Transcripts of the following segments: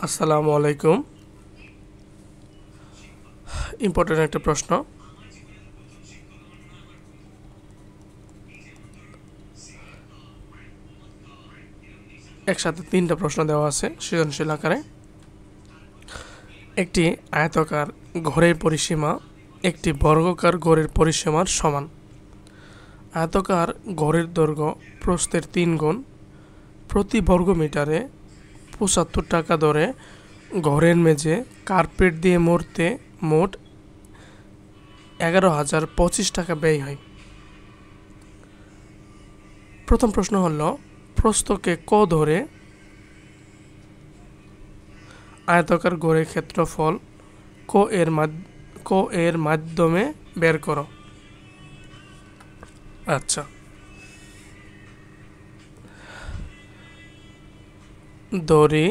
আসসালামু আলাইকুম। ইম্পর্টেন্ট একটা প্রশ্ন। একসাথে তিনটা প্রশ্ন দেওয়া আছে সৃজনশীল আকারে। একটি আয়তাকার ঘরের পরিসীমা একটি বর্গাকার ঘরের পরিসীমার সমান। আয়তাকার ঘরের দৈর্ঘ্য প্রস্থের 3 গুণ। প্রতি বর্গমিটারে 75 টাকা দরে ঘরের মেঝে কার্পেট দিয়ে মুড়তে মোট 11,025 টাকা ব্যয় হয়। প্রথম প্রশ্ন হলো, প্রস্থকে ক ধরে আয়তাকার ঘরের ক্ষেত্রফল ক এর মাধ্যমে বের করো। আচ্ছা, ধরি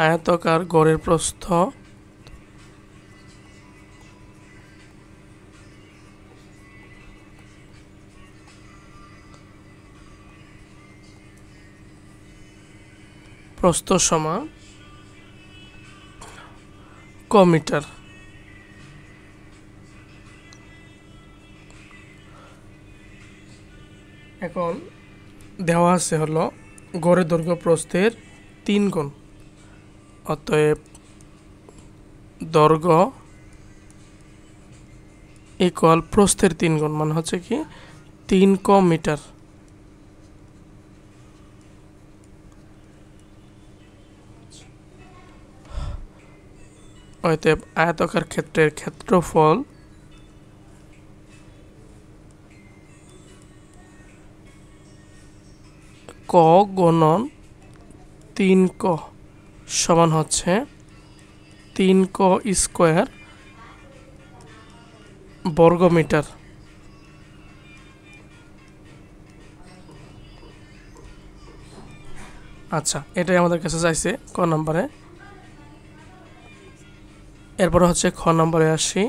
আয়তাকার ঘরের প্রস্থ সমান ক মিটার। এখন দেওয়া আছে হলো গড়ের দৈর্ঘ্য প্রস্থের 3 গুণ। অতএব দৈর্ঘ্য ইকুয়াল প্রস্থের 3 গুণ, মানে হচ্ছে কি 3 ক মিটার। অতএব আয়তাকার ক্ষেত্রের ক্ষেত্রফল ক গুণন 3 ক সমান হচ্ছে 3 ক স্কোয়ার বর্গমিটার। আচ্ছা, এটাই আমাদের কাছে চাইছে ক নম্বরে। এরপরে হচ্ছে খ নম্বরে আসি।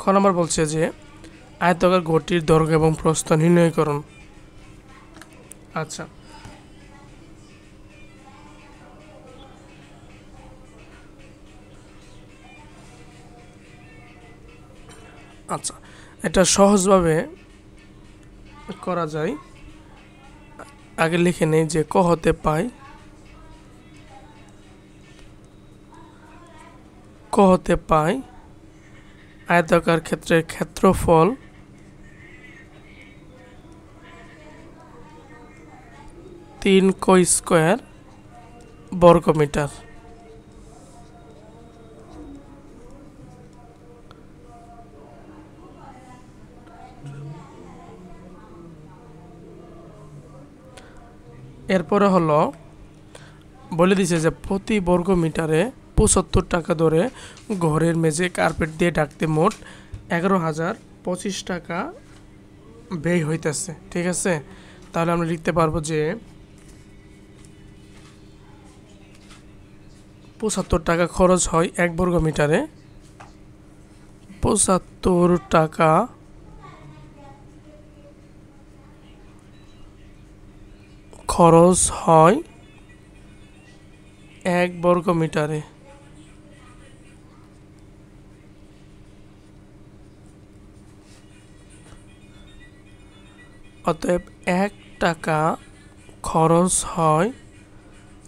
খ নম্বর বলছে যে আয়তাকার ঘরটির দৈর্ঘ্য এবং প্রস্থ নির্ণয় করুন। আচ্ছা, আচ্ছা এটা সহজভাবে করা যায়। আগে লিখে নেই যে ক হতে পাই আয়তাকার ক্ষেত্রের ক্ষেত্রফল তিন ক স্কোয়ার বর্গমিটার। এরপরে হলো বলে দিছে যে প্রতি বর্গ মিটারে 75 টাকা দরে ঘরের মেঝে কার্পেট দিয়ে ঢাকতে মোট 11,025 টাকা ব্যয় হইতেছে। ঠিক আছে, তাহলে আমরা লিখতে পারবো যে 75 টাকা খরচ হয় 1 বর্গ মিটারে। 75 টাকা খরচ হয় 1 বর্গ মিটারে। অতএব 1 টাকা খরচ হয়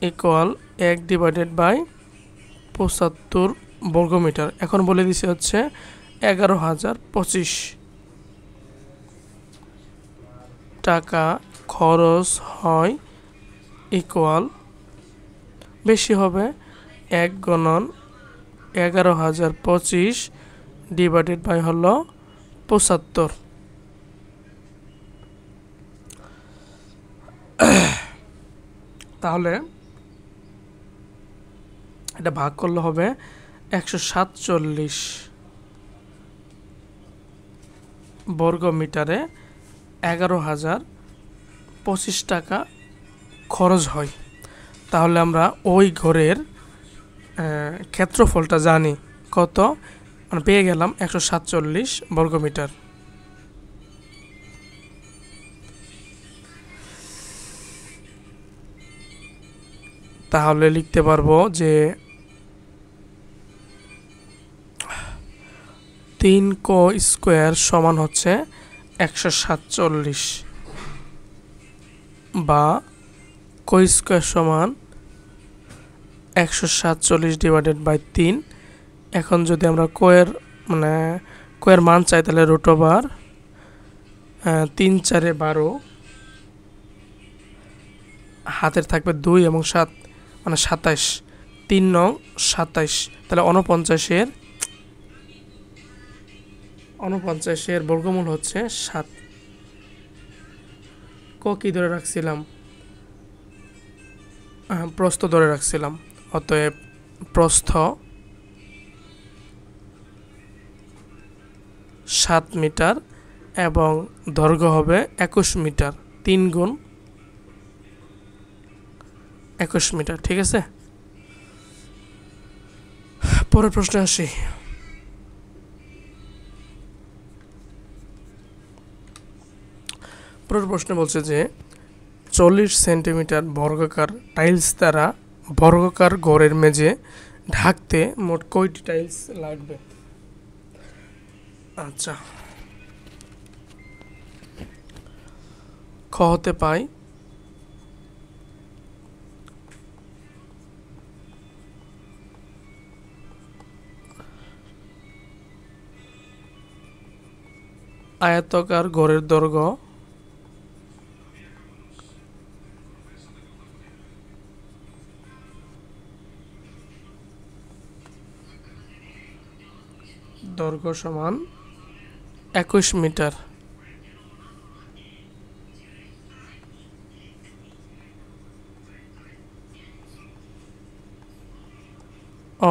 ইকুয়াল 1/75 বর্গমিটার। এখন বলে দিছে হচ্ছে 11,025 টাকা খরচ হয় ইকুয়াল, বেশি হবে 1 গুণন 11,025 ডিভাইডেড বাই হলো 75। তাহলে এটা ভাগ করলে হবে 147 বর্গ মিটারে 11,025 টাকা খরচ হয়। তাহলে আমরা ওই ঘরের ক্ষেত্রফলটা জানি কত, মানে পেয়ে গেলাম 147 বর্গমিটার। তাহলে লিখতে পারবো যে 3 ক স্কোয়ার সমান হচ্ছে 147, বা ক স্কোয়ার সমান 147 ডিভাইডেড বাই 3। এখন যদি আমরা কোয়ের মান চাই তাহলে রুট ওভার 3 4 12, হাতের থাকবে 2 এবং 7 মানে 27, 3 9 27, তাহলে 49-এর বর্গমূল হচ্ছে 7। ক কি ধরে রাখছিলাম? প্রস্থ ধরে রাখছিলাম, অতএব প্রস্থ 7 মিটার এবং দৈর্ঘ্য হবে 21 মিটার। 3 গুণ 21 মিটার, ঠিক আছে। পরের প্রশ্নে আসি। পরের প্রশ্নে বলছে যে 40 সেন্টিমিটার বর্গাকার টাইলস দ্বারা বর্গাকার ঘরের মেঝে ঢাকতে মোট কয়টি টাইলস লাগবে? আচ্ছা, খ হতে পাই আয়তাকার ঘরের দৈর্ঘ্য সমান 21 মিটার,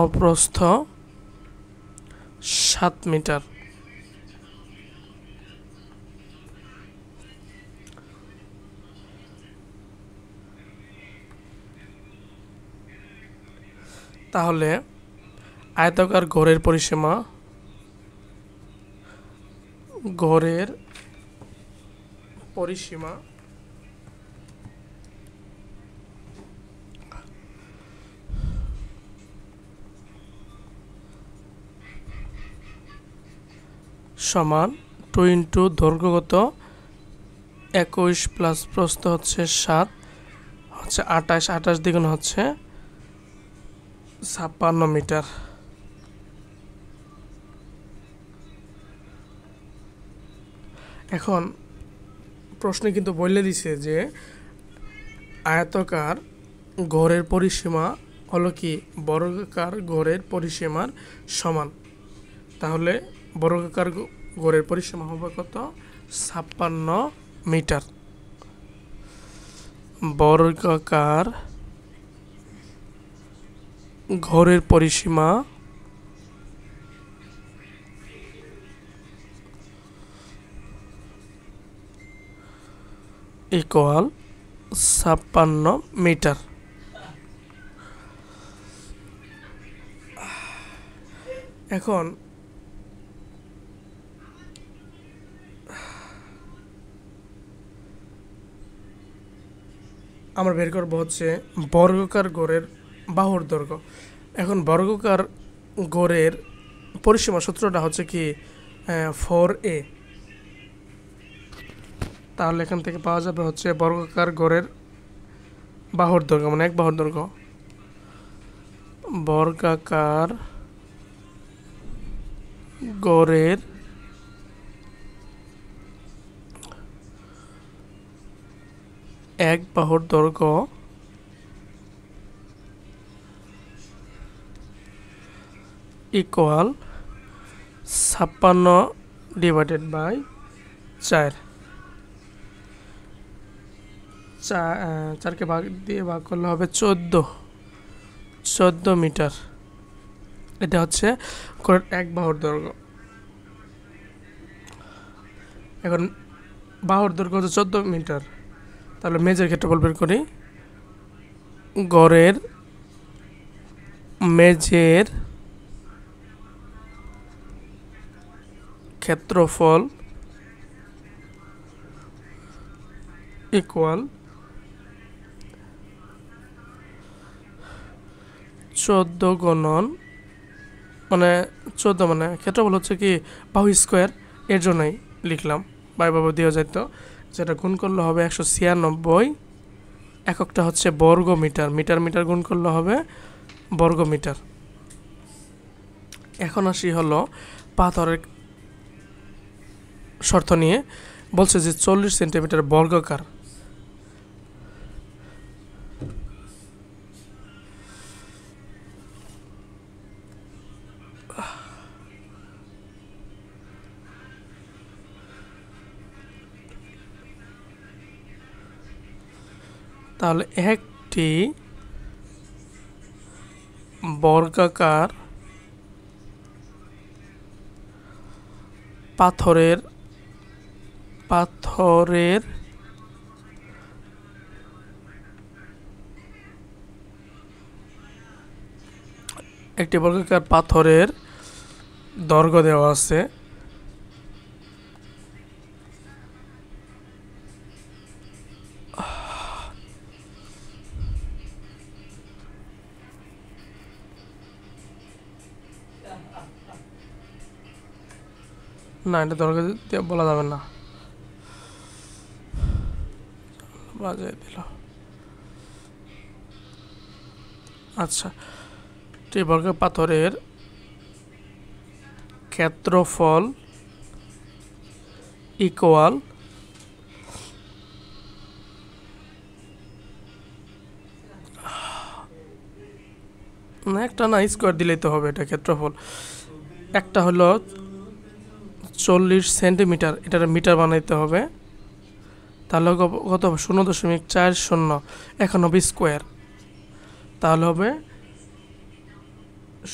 অপ্রস্থ 7 মিটার। তাহলে আয়তাকার ঘরের পরিসীমা সমান 2 ইন্টু দৈর্ঘ্যগত 21 প্লাস প্রস্থ হচ্ছে 7 হচ্ছে 28 দ্বিগুণ হচ্ছে 56 মিটার। এখন প্রশ্নে কিন্তু বলে দিছে যে আয়তাকার ঘরের পরিসীমা হলো কি বর্গাকার ঘরের পরিসীমার সমান। তাহলে বর্গাকার ঘরের পরিসীমা হবে কত? 56 মিটার। বর্গাকার ঘরের পরিসীমা ইকুয়াল 56 মিটার। এখন আমরা বের করবো হচ্ছে বর্গাকার ঘরের বাহুর দৈর্ঘ্য। এখন বর্গাকার ঘরের পরিসীমা সূত্রটা হচ্ছে কি 4a। তাহলে এখান থেকে পাওয়া যাবে হচ্ছে বর্গাকার ঘরের বাহুর দৈর্ঘ্য মানে এক বাহুর দৈর্ঘ্য, বর্গাকার ঘরের এক বাহুর দৈর্ঘ্য ইকুয়াল 56 ডিভাইডেড বাই 4। 4কে ভাগ দিয়ে ভাগ করলে হবে 14 মিটার। এটা হচ্ছে এক বাহুর দৈর্ঘ্য। এখন বাহুর দৈর্ঘ্য হচ্ছে 14 মিটার, তাহলে মেঝের ক্ষেত্রফল বের করি। ঘরের মেঝের ক্ষেত্রফল ইকুয়াল 14 গুণন মানে 14 মানে ক্ষেত্রফল হচ্ছে কি বাহু স্কোয়ার, এর জন্যই লিখলাম। বারবার দেওয়া যায় তো, যেটা গুণ করলে হবে 196, এককটা হচ্ছে বর্গ মিটার, মিটার মিটার গুণ করলে হবে বর্গ মিটার। এখন আসি হলো পাথরের শর্ত নিয়ে। বলছে যে 40 সেন্টিমিটার বর্গাকার তাহলে একটি বর্গাকার পাথরের একটি বর্গাকার পাথরের দৈর্ঘ্য দেওয়া আছে না, এটা দৈর্ঘ্য বলা যাবে না, বাজে দিল। আচ্ছা, এই বর্গাকার পাথরের ক্ষেত্রফল ইকুয়াল না, একটা না স্কোয়ার দিলেই তো হবে। এটা ক্ষেত্রফল একটা হলো 40 সেন্টিমিটার, এটার মিটার বানাইতে হবে, তাহলে কত হবে 0.40 স্কোয়ার, তাহলে হবে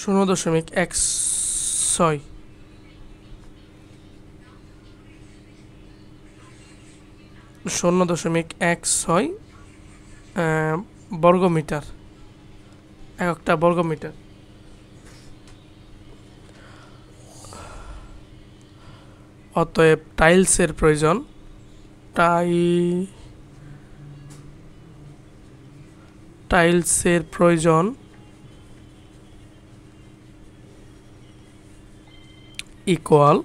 0.16 0.16 বর্গ মিটার, একটা বর্গ মিটার। অতএব টাইলসের প্রয়োজন, টাইলসের প্রয়োজন ইকুয়াল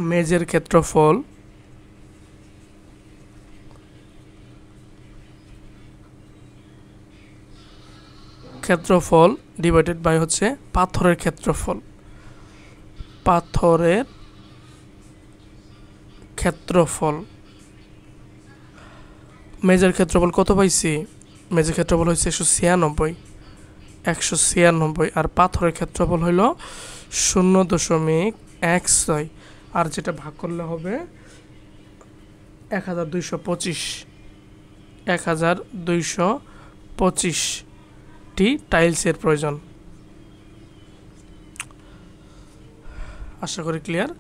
মেঝের ক্ষেত্রফল ডিভাইডেড বাই হচ্ছে পাথরের ক্ষেত্রফল। মেঝের ক্ষেত্রফল কত পাইছি? মেঝের ক্ষেত্রফল হচ্ছে 196, আর পাথরের ক্ষেত্রফল হইল 0.16, আর যেটা ভাগ করলে হবে 1225টি টাইলসের প্রয়োজন। আশা করি ক্লিয়ার।